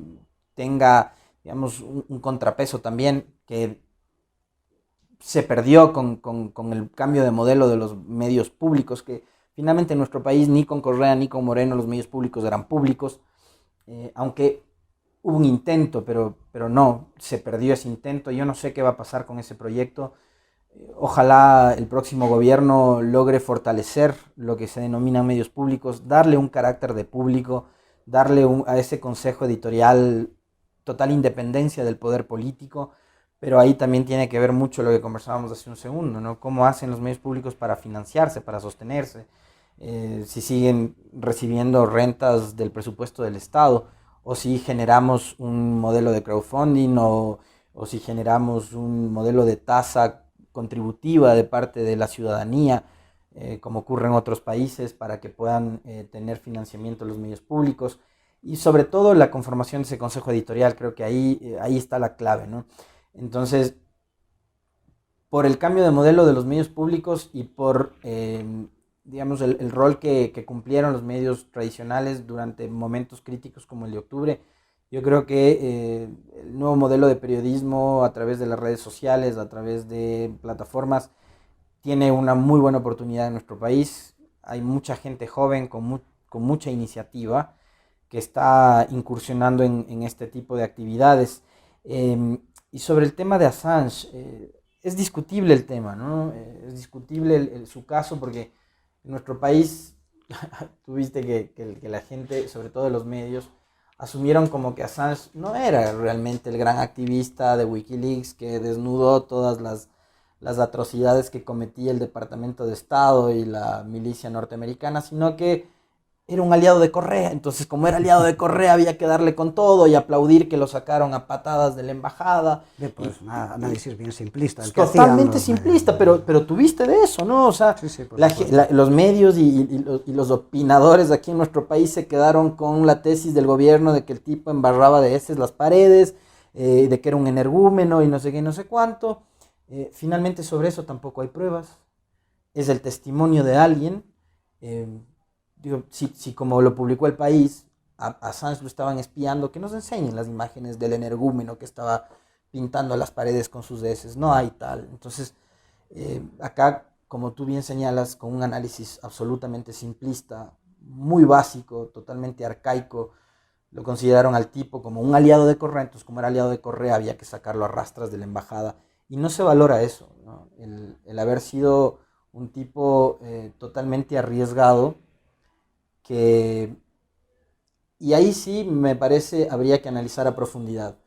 tenga, digamos, un contrapeso también que se perdió con el cambio de modelo de los medios públicos, que finalmente en nuestro país ni con Correa ni con Moreno los medios públicos eran públicos, aunque hubo un intento, pero no, se perdió ese intento. Yo no sé qué va a pasar con ese proyecto. Ojalá el próximo gobierno logre fortalecer lo que se denomina medios públicos, darle un carácter de público, darle a ese consejo editorial total independencia del poder político, pero ahí también tiene que ver mucho lo que conversábamos hace un segundo, ¿no? Cómo hacen los medios públicos para financiarse, para sostenerse, si siguen recibiendo rentas del presupuesto del Estado, o si generamos un modelo de crowdfunding, o si generamos un modelo de tasa contributiva de parte de la ciudadanía, como ocurre en otros países, para que puedan tener financiamiento los medios públicos. Y sobre todo la conformación de ese consejo editorial, creo que ahí está la clave, ¿no? Entonces, por el cambio de modelo de los medios públicos y por, digamos, el rol que cumplieron los medios tradicionales durante momentos críticos como el de octubre, yo creo que el nuevo modelo de periodismo a través de las redes sociales, a través de plataformas, tiene una muy buena oportunidad en nuestro país. Hay mucha gente joven con mucha iniciativa que está incursionando en este tipo de actividades. Y sobre el tema de Assange, es discutible el tema, ¿no? Es discutible su caso porque en nuestro país, tuviste que la gente, sobre todo los medios, asumieron como que Assange no era realmente el gran activista de Wikileaks que desnudó todas las atrocidades que cometía el Departamento de Estado y la milicia norteamericana, sino que era un aliado de Correa. Entonces, como era aliado de Correa, había que darle con todo y aplaudir que lo sacaron a patadas de la embajada. Pues nada, análisis bien simplista. Totalmente simplista, pero tuviste de eso, ¿no? O sea, sí, los medios y los opinadores aquí en nuestro país se quedaron con la tesis del gobierno de que el tipo embarraba de heces las paredes, de que era un energúmeno y no sé qué, no sé cuánto. Finalmente sobre eso tampoco hay pruebas. Es el testimonio de alguien. Digo, si como lo publicó El País, a Assange lo estaban espiando, que nos enseñen las imágenes del energúmeno que estaba pintando las paredes con sus heces. No hay tal. Entonces, acá, como tú bien señalas, con un análisis absolutamente simplista, muy básico, totalmente arcaico, lo consideraron al tipo como un aliado de Correa. Entonces, como era aliado de Correa, había que sacarlo a rastras de la embajada. Y no se valora eso, ¿no? El haber sido un tipo totalmente arriesgado, y ahí sí me parece habría que analizar a profundidad.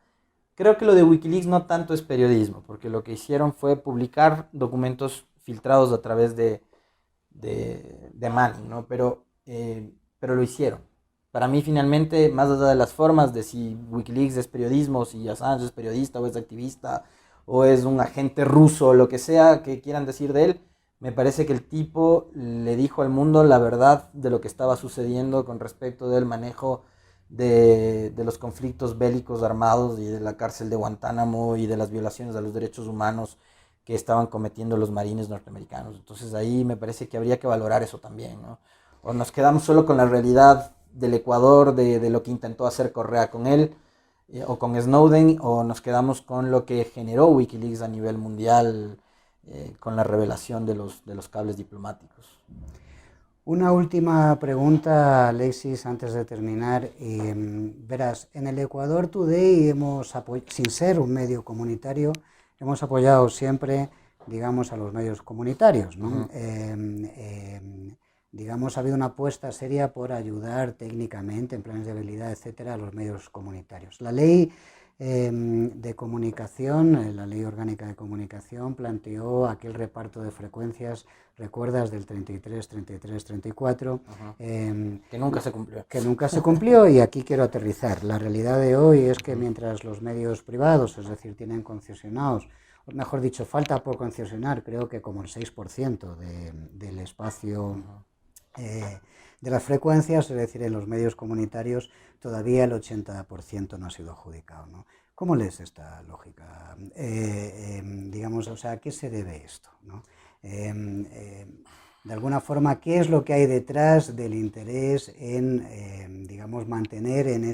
Creo que lo de Wikileaks no tanto es periodismo, porque lo que hicieron fue publicar documentos filtrados a través de Manning, ¿no? Pero lo hicieron. para mí finalmente, más allá de las formas de si Wikileaks es periodismo, si Assange es periodista o es activista o es un agente ruso o lo que sea que quieran decir de él, me parece que el tipo le dijo al mundo la verdad de lo que estaba sucediendo con respecto del manejo de los conflictos bélicos armados y de la cárcel de Guantánamo y de las violaciones a los derechos humanos que estaban cometiendo los marines norteamericanos. Entonces ahí me parece que habría que valorar eso también, ¿no? O nos quedamos solo con la realidad del Ecuador, de lo que intentó hacer Correa con él, o con Snowden, o nos quedamos con lo que generó Wikileaks a nivel mundial, con la revelación de los cables diplomáticos. Una última pregunta, Alexis, antes de terminar. Verás, en el Ecuador Today sin ser un medio comunitario, hemos apoyado siempre, digamos, a los medios comunitarios, ¿no? Digamos, ha habido una apuesta seria por ayudar técnicamente, en planes de habilidad, etcétera, a los medios comunitarios. La ley de comunicación, la ley orgánica de comunicación, planteó aquel reparto de frecuencias, recuerdas, del 33, 33, 34. Que nunca se cumplió. Que nunca se cumplió, y aquí quiero aterrizar. La realidad de hoy es que mientras los medios privados, es decir, tienen concesionados, o mejor dicho, falta por concesionar, creo que como el 6% del espacio de las frecuencias, es decir, en los medios comunitarios todavía el 80% no ha sido adjudicado, ¿no? ¿Cómo lees esta lógica? Digamos, o sea, ¿a qué se debe esto, ¿no? De alguna forma, ¿qué es lo que hay detrás del interés en, digamos, mantener en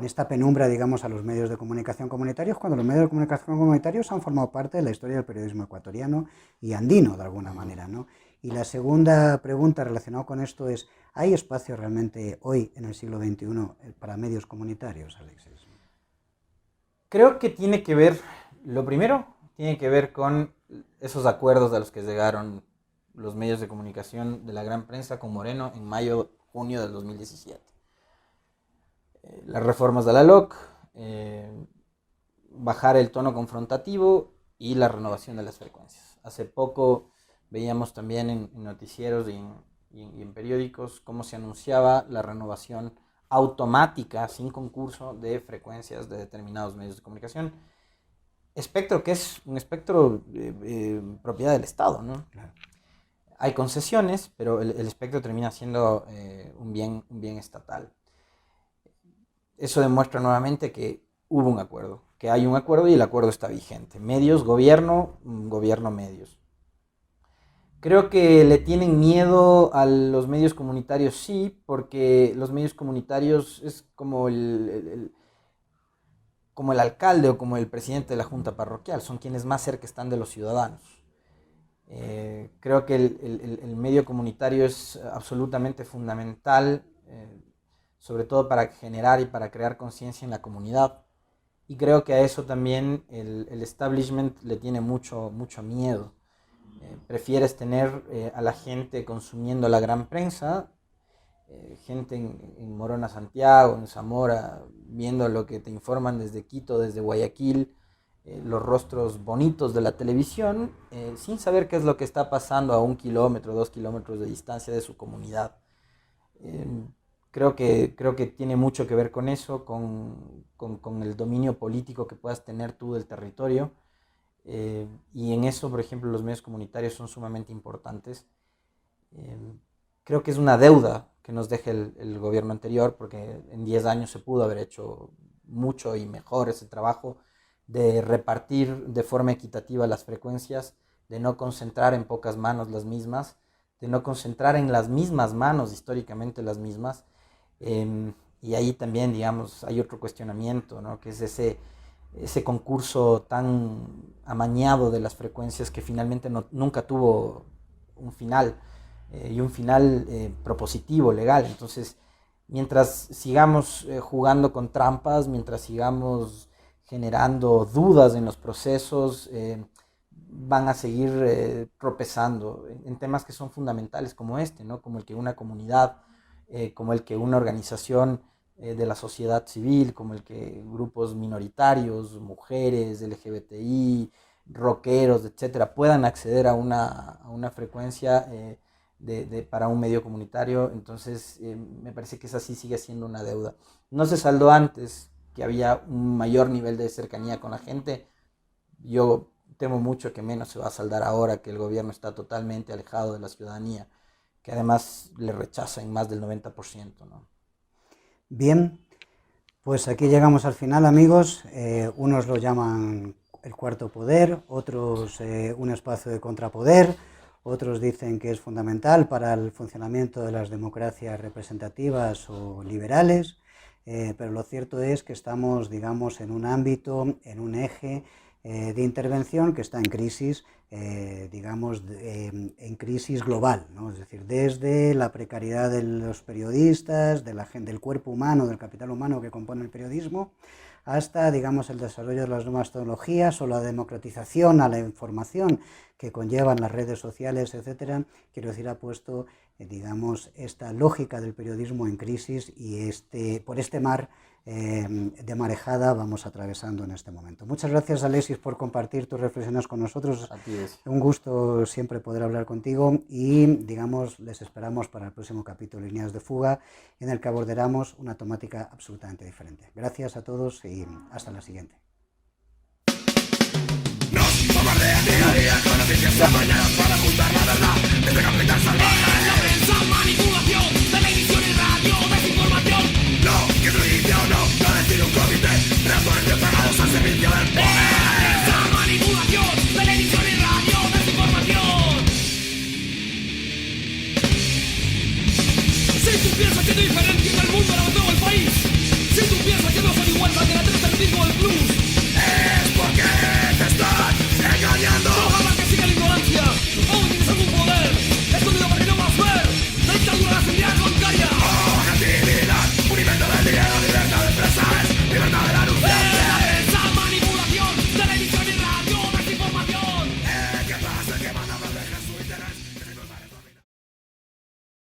esta penumbra, digamos, a los medios de comunicación comunitarios, cuando los medios de comunicación comunitarios han formado parte de la historia del periodismo ecuatoriano y andino, de alguna manera, ¿no? Y la segunda pregunta relacionada con esto es, ¿hay espacio realmente hoy, en el siglo XXI, para medios comunitarios, Alexis? Creo que tiene que ver, lo primero, tiene que ver con esos acuerdos a los que llegaron los medios de comunicación de la gran prensa con Moreno en mayo, junio del 2017. Las reformas de la LOC, bajar el tono confrontativo y la renovación de las frecuencias. Hace poco veíamos también en noticieros y en periódicos cómo se anunciaba la renovación automática, sin concurso, de frecuencias de determinados medios de comunicación. Espectro que es un espectro propiedad del Estado, ¿no? Claro. Hay concesiones, pero el espectro termina siendo un bien estatal. Eso demuestra nuevamente que hubo un acuerdo, que hay un acuerdo y el acuerdo está vigente. Medios, gobierno, gobierno, medios. Creo que le tienen miedo a los medios comunitarios, sí, porque los medios comunitarios es como como el alcalde o como el presidente de la junta parroquial, son quienes más cerca están de los ciudadanos. Creo que el medio comunitario es absolutamente fundamental, sobre todo para generar y para crear conciencia en la comunidad. Y creo que a eso también el establishment le tiene mucho miedo. Prefieres tener a la gente consumiendo la gran prensa, gente en Morona, Santiago, en Zamora, viendo lo que te informan desde Quito, desde Guayaquil, los rostros bonitos de la televisión, sin saber qué es lo que está pasando a 1 kilómetro, 2 kilómetros de distancia de su comunidad. Creo que tiene mucho que ver con eso, con el dominio político que puedas tener tú del territorio. Y en eso, por ejemplo, los medios comunitarios son sumamente importantes. Creo que es una deuda que nos deja el gobierno anterior, porque en 10 años se pudo haber hecho mucho y mejor ese trabajo de repartir de forma equitativa las frecuencias, de no concentrar en pocas manos las mismas, de no concentrar en las mismas manos, históricamente las mismas. Y ahí también, digamos, hay otro cuestionamiento, ¿no? Que es ese concurso tan amañado de las frecuencias que finalmente nunca tuvo un final, y un final propositivo, legal. Entonces, mientras sigamos jugando con trampas, mientras sigamos generando dudas en los procesos, van a seguir tropezando en temas que son fundamentales como este, ¿no? Como el que una comunidad, como el que una organización de la sociedad civil, como el que grupos minoritarios, mujeres, LGBTI, rockeros, etcétera, puedan acceder a una frecuencia para un medio comunitario. Entonces me parece que esa sí sigue siendo una deuda. No se saldó antes, que había un mayor nivel de cercanía con la gente. Yo temo mucho que menos se va a saldar ahora que el gobierno está totalmente alejado de la ciudadanía, que además le rechaza en más del 90%, ¿no? Bien, pues aquí llegamos al final, amigos. Unos lo llaman el cuarto poder, otros un espacio de contrapoder, otros dicen que es fundamental para el funcionamiento de las democracias representativas o liberales, pero lo cierto es que estamos, digamos, en un ámbito, en un eje de intervención que está en crisis, digamos, en crisis global, ¿no? Es decir, desde la precariedad de los periodistas, de la gente, del cuerpo humano, del capital humano que compone el periodismo, hasta, digamos, el desarrollo de las nuevas tecnologías o la democratización a la información que conllevan las redes sociales, etcétera. Quiero decir, ha puesto, digamos, esta lógica del periodismo en crisis y por este mar de marejada vamos atravesando en este momento. Muchas gracias, Alexis, por compartir tus reflexiones con nosotros. Así es. Un gusto siempre poder hablar contigo y, digamos, les esperamos para el próximo capítulo de Líneas de Fuga, en el que abordaremos una temática absolutamente diferente. Gracias a todos y hasta la siguiente. Nos bombardean día a día con noticias amañadas para ocultar la verdad. Desde capital salvaje, la prensa, manipulación, televisión y radio, desinformación. No, que es limpio, no, lo decide un comité, reactores pagados al servicio del poder. Prensa, manipulación, televisión y radio, desinformación. Si tú piensas que es diferente